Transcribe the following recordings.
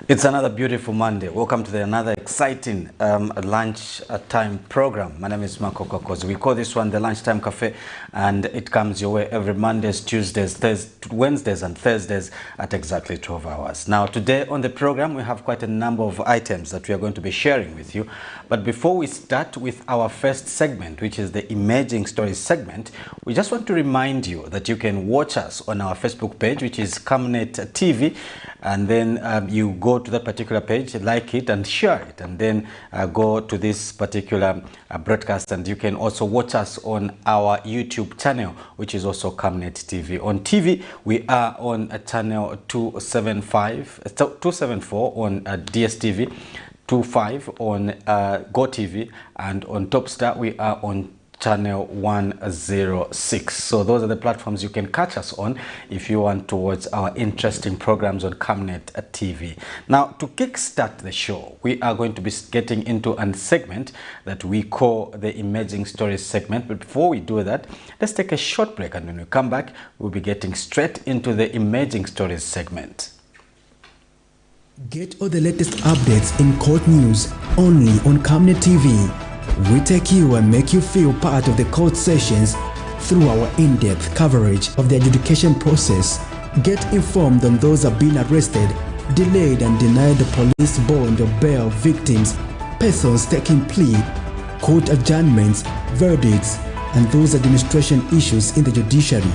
It's another beautiful Monday. Welcome to another exciting lunch time program. My name is Marco Kokos. We call this one the Lunchtime Cafe, and it comes your way every Mondays, Tuesdays, Wednesdays, and Thursdays at exactly 12 hours. Now, today on the program, we have quite a number of items that we are going to be sharing with you. But before we start with our first segment, which is the Emerging Stories segment, we just want to remind you that you can watch us on our Facebook page, which is Camnet TV, and then you go to that particular page, like it and share it, and then go to this particular broadcast, and you can also watch us on our YouTube channel, which is also Camnet TV. On TV, we are on channel 274 on DSTV, 25 on Go TV, and on Topstar we are on channel 106. So those are the platforms you can catch us on if you want to watch our interesting programs on Camnet TV. Now, to kickstart the show, we are going to be getting into a segment that we call the Emerging Stories segment. But before we do that, let's take a short break, and when we come back, we'll be getting straight into the Emerging Stories segment. Get all the latest updates in court news only on Camnet TV. We take you and make you feel part of the court sessions through our in-depth coverage of the adjudication process. Get informed on those that have been arrested, delayed and denied the police bond or bail victims, persons taking plea, court adjournments, verdicts, and those administration issues in the judiciary.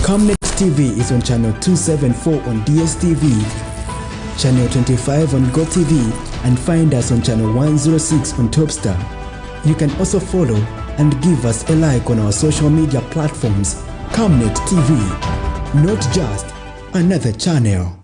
Camnet TV is on channel 274 on DSTV, channel 25 on Go TV, and find us on channel 106 on Topstar. You can also follow and give us a like on our social media platforms. Camnet TV, not just another channel.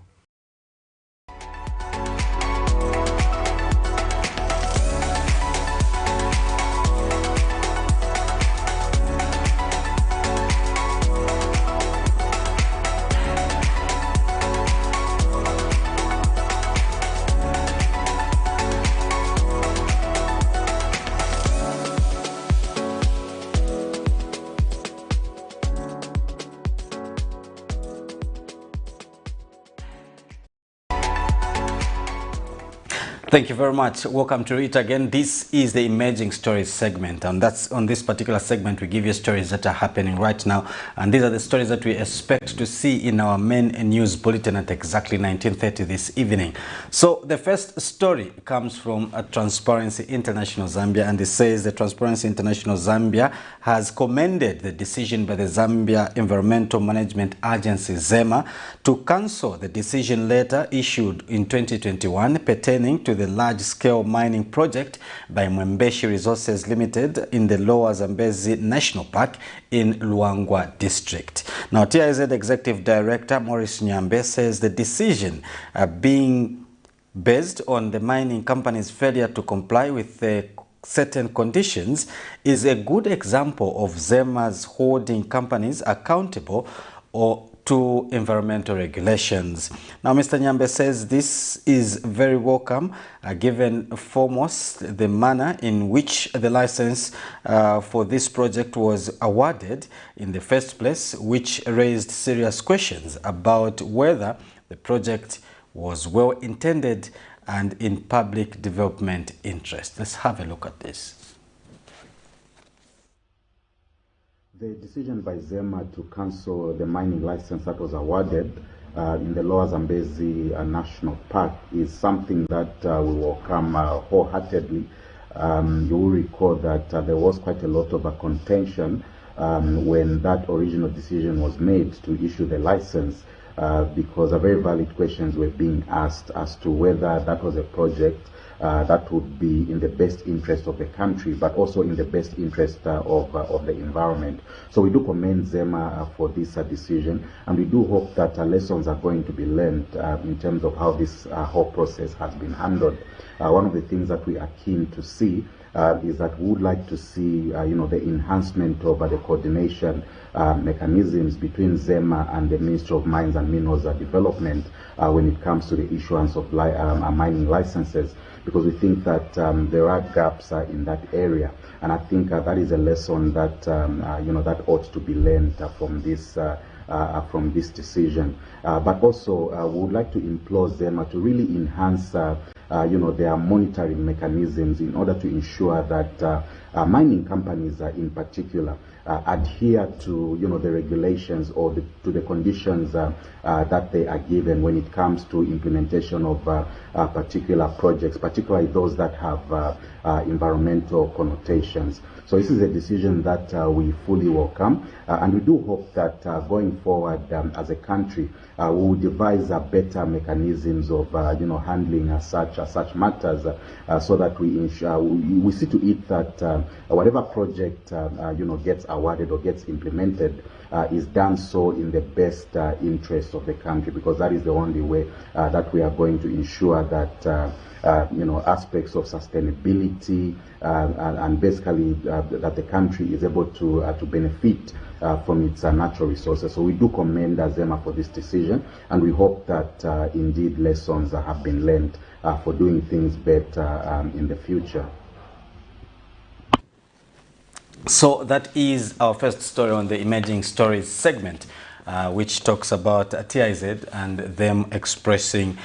Thank you very much. Welcome to it again. This is the Emerging Stories segment, and that's on this particular segment we give you stories that are happening right now, and these are the stories that we expect to see in our main news bulletin at exactly 19:30 this evening. So the first story comes from Transparency International Zambia, and it says the Transparency International Zambia has commended the decision by the Zambia Environmental Management Agency ZEMA to cancel the decision letter issued in 2021 pertaining to the large-scale mining project by Mwembeshi Resources Limited in the Lower Zambezi National Park in Luangwa District. Now, TIZ Executive Director Maurice Nyambe says the decision being based on the mining company's failure to comply with certain conditions is a good example of ZEMA's holding companies accountable to environmental regulations. Now, Mr. Nyambe says this is very welcome, given foremost the manner in which the license for this project was awarded in the first place, which raised serious questions about whether the project was well intended and in public development interest. Let's have a look at this. The decision by ZEMA to cancel the mining license that was awarded in the Lower Zambezi National Park is something that we welcome wholeheartedly. You will recall that there was quite a lot of a contention when that original decision was made to issue the license because very valid questions were being asked as to whether that was a project that would be in the best interest of the country, but also in the best interest of the environment. So we do commend ZEMA for this decision, and we do hope that lessons are going to be learned in terms of how this whole process has been handled. One of the things that we are keen to see is that we would like to see, the enhancement of the coordination mechanisms between ZEMA and the Ministry of Mines and Minerals Development when it comes to the issuance of mining licenses, because we think that there are gaps in that area, and I think that is a lesson that that ought to be learned from this from this decision. But also, we would like to implore Zema to really enhance their monitoring mechanisms in order to ensure that mining companies in particular adhere to the regulations or to the conditions that they are given when it comes to implementation of particular projects, particularly those that have environmental connotations. So this is a decision that we fully welcome, and we do hope that going forward as a country, we will devise better mechanisms of handling such matters, so that we see to it that whatever project gets awarded or gets implemented is done so in the best interest of the country, because that is the only way that we are going to ensure that aspects of sustainability and basically that the country is able to benefit from its natural resources. So we do commend Zema for this decision, and we hope that indeed lessons have been learned for doing things better in the future. So that is our first story on the Emerging Stories segment, which talks about TIZ and them expressing,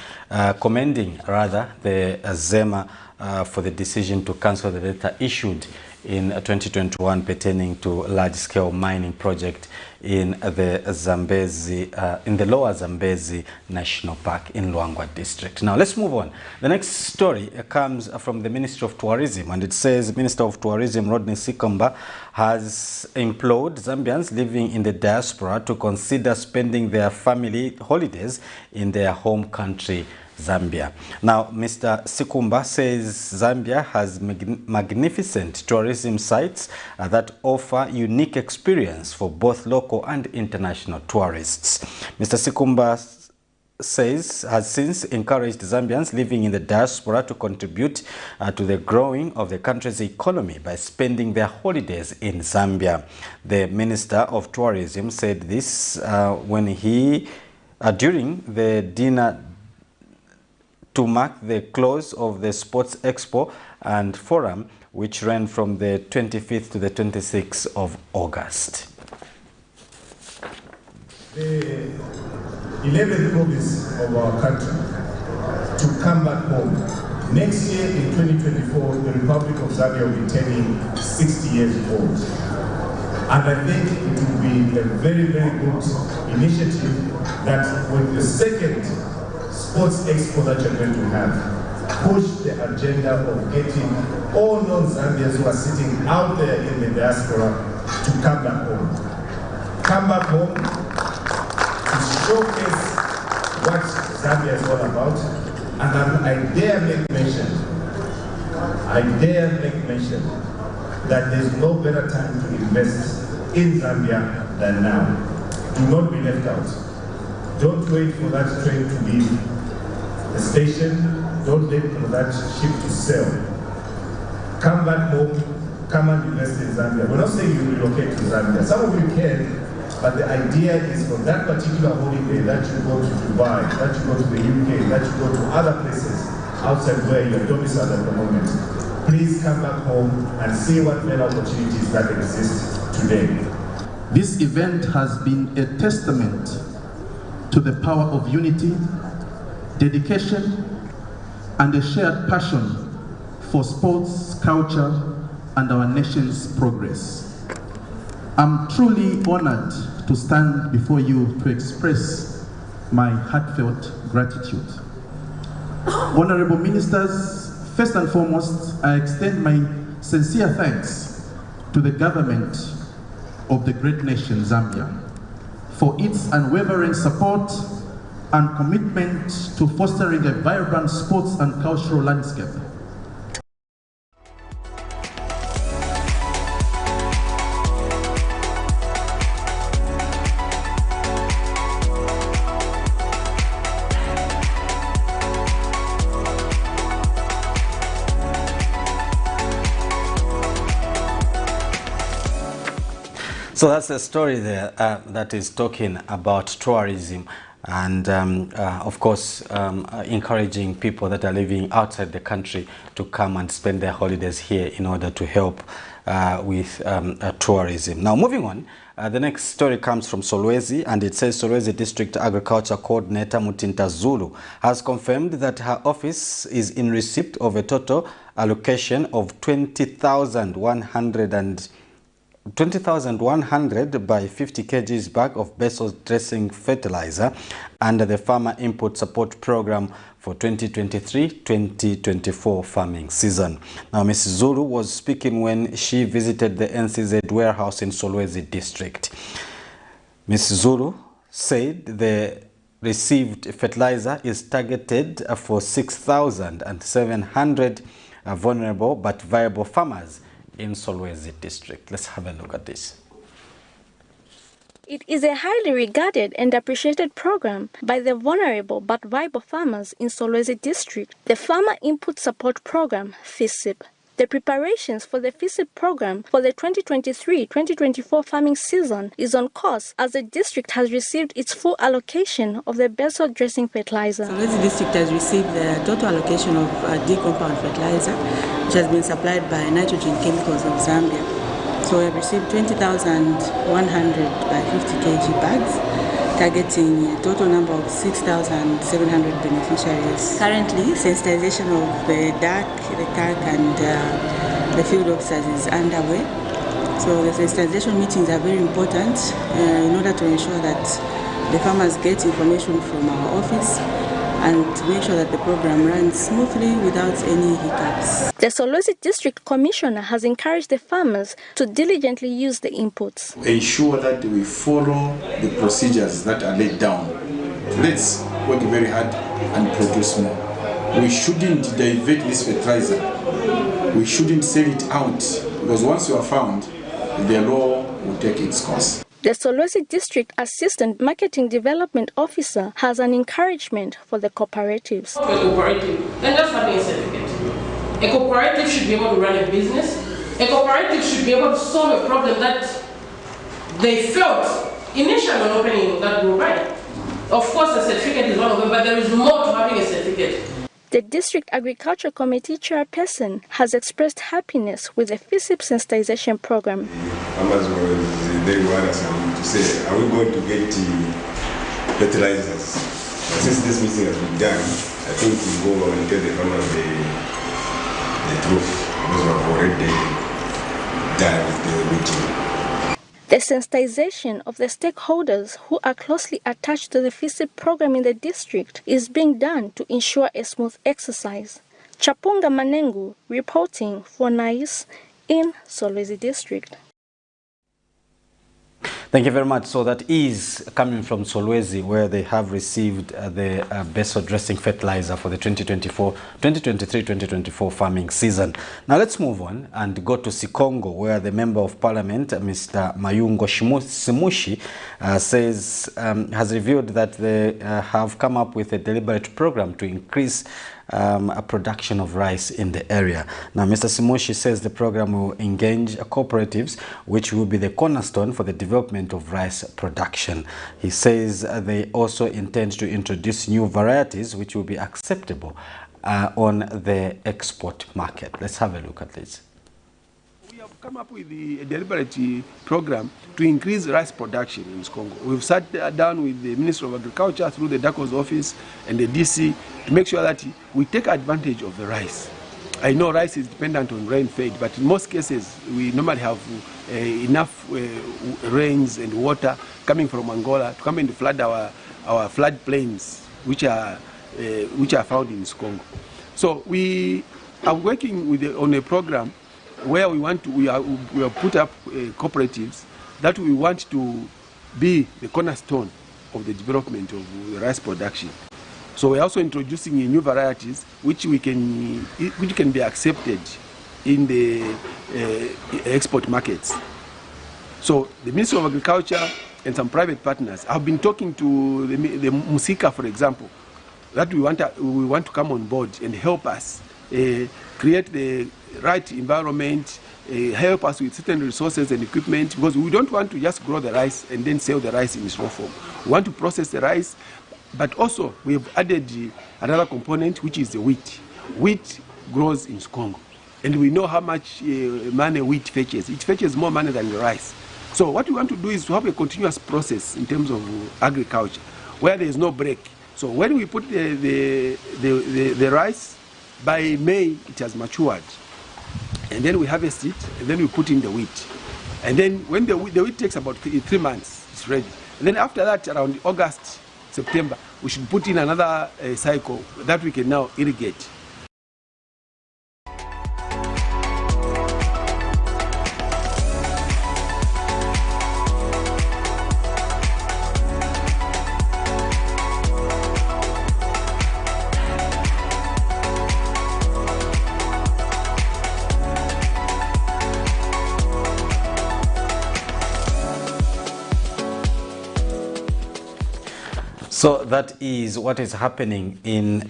commending rather, the Zema for the decision to cancel the data issued in 2021 pertaining to large-scale mining project in the Zambezi, in the Lower Zambezi National Park in Luangwa district. Now let's move on. The next story comes from the Ministry of Tourism, and it says Minister of Tourism Rodney Sikumba has implored Zambians living in the diaspora to consider spending their family holidays in their home country, Zambia. Now, Mr. Sikumba says Zambia has magnificent tourism sites that offer unique experience for both local and international tourists. Mr. Sikumba says has since encouraged Zambians living in the diaspora to contribute to the growing of the country's economy by spending their holidays in Zambia. The Minister of Tourism said this when he, during the dinner to mark the close of the Sports Expo and Forum, which ran from the 25th to the 26th of August. The 11th province of our country to come back home. Next year in 2024, the Republic of Zambia will be turning 60 years old. And I think it will be a very, very good initiative that with the second Sports Expo that you're going to have, push the agenda of getting all non-Zambians who are sitting out there in the diaspora to come back home. Come back home to showcase what Zambia is all about. And I dare make mention that there's no better time to invest in Zambia than now. Do not be left out. Don't wait for that train to leave the station. Don't wait for that ship to sail. Come back home, come and invest in Zambia. We're not saying you relocate to Zambia. Some of you can, but the idea is for that particular holiday that you go to Dubai, that you go to the UK, that you go to other places outside where you're domiciled at the moment. Please come back home and see what better opportunities that exist today. This event has been a testament to the power of unity, dedication, and a shared passion for sports, culture, and our nation's progress. I'm truly honored to stand before you to express my heartfelt gratitude. Honorable Ministers, first and foremost, I extend my sincere thanks to the government of the great nation Zambia for its unwavering support and commitment to fostering a vibrant sports and cultural landscape. So that's a story there that is talking about tourism and of course encouraging people that are living outside the country to come and spend their holidays here in order to help with tourism. Now, moving on, the next story comes from Solwezi, and it says Solwezi District Agriculture Coordinator Mutinta Zulu has confirmed that her office is in receipt of a total allocation of 20,100 by 50 kgs bag of basal dressing fertilizer under the Farmer Input Support Program for 2023-2024 farming season. Now, Ms. Zulu was speaking when she visited the NCZ warehouse in Solwezi district. Ms. Zulu said the received fertilizer is targeted for 6,700 vulnerable but viable farmers in Solwezi district. Let's have a look at this. It is a highly regarded and appreciated program by the vulnerable but viable farmers in Solwezi district. The Farmer Input Support Program, FISIP. The preparations for the FISIP program for the 2023-2024 farming season is on course as the district has received its full allocation of the basal dressing fertilizer. Solwezi district has received the total allocation of D-compound fertilizer, which has been supplied by Nitrogen Chemicals of Zambia. So we have received 20,100 by 50 kg bags, targeting a total number of 6,700 beneficiaries. Currently, sensitization of the DAC, the CAC, and the field officers is underway. So the sensitization meetings are very important in order to ensure that the farmers get information from our office and to make sure that the program runs smoothly without any hiccups. The Solwezi District Commissioner has encouraged the farmers to diligently use the inputs. Ensure that we follow the procedures that are laid down. Let's work very hard and produce more. We shouldn't divert this fertilizer. We shouldn't sell it out, because once you are found, the law will take its course. The Solwezi District Assistant Marketing Development Officer has an encouragement for the cooperatives. A cooperative, then just having a certificate. A cooperative should be able to run a business. A cooperative should be able to solve a problem that they felt initially when opening that group, right? Of course, a certificate is one of them, but there is more to having a certificate. The District Agriculture Committee Chairperson has expressed happiness with the FISIP sensitization program. Farmers were very worried to say, are we going to get fertilizers? But since this meeting has been done, I think we'll go and tell the farmers the truth, because we've already done with the meeting. The sensitization of the stakeholders who are closely attached to the FISIP program in the district is being done to ensure a smooth exercise. Chapunga Manengu reporting for NICE in Solwezi district. Thank you very much. So that is coming from Solwezi, where they have received the basal dressing fertilizer for the 2023-2024 farming season. Now let's move on and go to Sikongo, where the Member of Parliament, Mr. Mayungo Simushi, has revealed that they have come up with a deliberate program to increase a production of rice in the area. Now, Mr. Simushi says the program will engage cooperatives, which will be the cornerstone for the development of rice production. He says they also intend to introduce new varieties which will be acceptable on the export market. Let's have a look at this. We have come up with a deliberate program to increase rice production in Congo. We've sat down with the Minister of Agriculture through the DACO's office and the DC to make sure that we take advantage of the rice. I know rice is dependent on rain-fed, but in most cases we normally have enough rains and water coming from Angola to come and flood our flood plains, which are found in Congo. So we are working with on a program where we have put up cooperatives that we want to be the cornerstone of the development of the rice production. So we're also introducing new varieties which can be accepted in the export markets. So the Ministry of Agriculture and some private partners have been talking to the Musika, for example, that we want to come on board and help us create the right environment, help us with certain resources and equipment, because we don't want to just grow the rice and then sell the rice in its raw form. We want to process the rice, but also we have added another component, which is the wheat. Wheat grows in Congo. And we know how much money wheat fetches. It fetches more money than the rice. So what we want to do is to have a continuous process in terms of agriculture, where there is no break. So when we put the rice, by May it has matured. And then we harvest it, and then we put in the wheat. And then when the wheat takes about 3 months, it's ready. And then after that, around August, September, we should put in another cycle that we can now irrigate. So that is what is happening in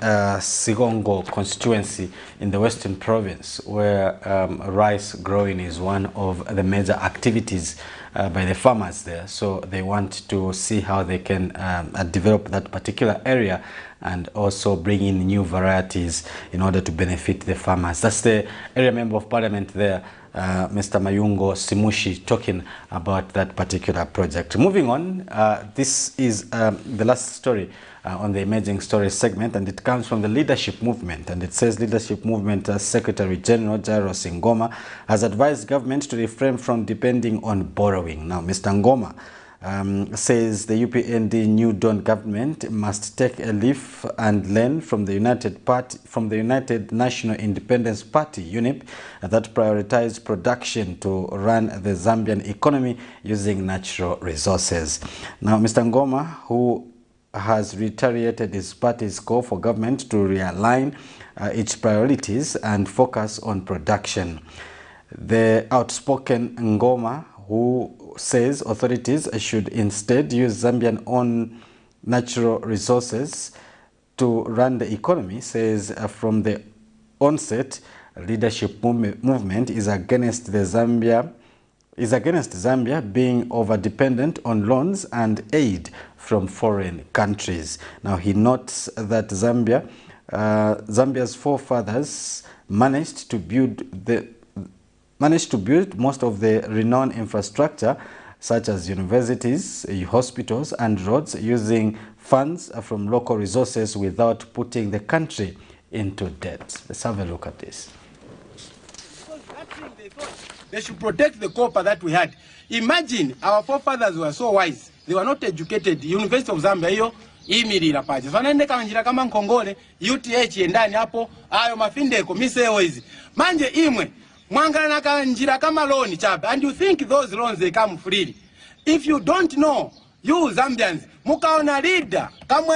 Sigongo constituency in the Western Province, where rice growing is one of the major activities by the farmers there. So they want to see how they can develop that particular area and also bring in new varieties in order to benefit the farmers. That's the area member of parliament there, Mr. Mayungo Simushi, talking about that particular project. Moving on, this is the last story on the Emerging Stories segment, and it comes from the Leadership Movement, and it says Leadership Movement Secretary General Jairus Ngoma has advised government to refrain from depending on borrowing. Now, Mr. Ngoma says the UPND New Dawn government must take a leaf and learn from the United National Independence Party (UNIP) that prioritized production to run the Zambian economy using natural resources. Now, Mr. Ngoma, who has reiterated his party's call for government to realign its priorities and focus on production. The outspoken Ngoma, who says authorities should instead use Zambian own natural resources to run the economy, says from the onset, Leadership Movement is against Zambia being over-dependent on loans and aid from foreign countries. Now, he notes that Zambia's forefathers managed to build most of the renowned infrastructure, such as universities, hospitals, and roads, using funds from local resources without putting the country into debt. Let's have a look at this. They should protect the copper that we had. Imagine our forefathers were so wise. They were not educated. The University of Zambia hiyo imirira paje. So wanaende kama njira kama Nkongole, UTH endani hapo, ayo mafindeko miseo hizi. Manje imwe mwangala na kama njira kama loan chapa, and you think those loans they come freely. If you don't know, you Zambians, mukaona leader kama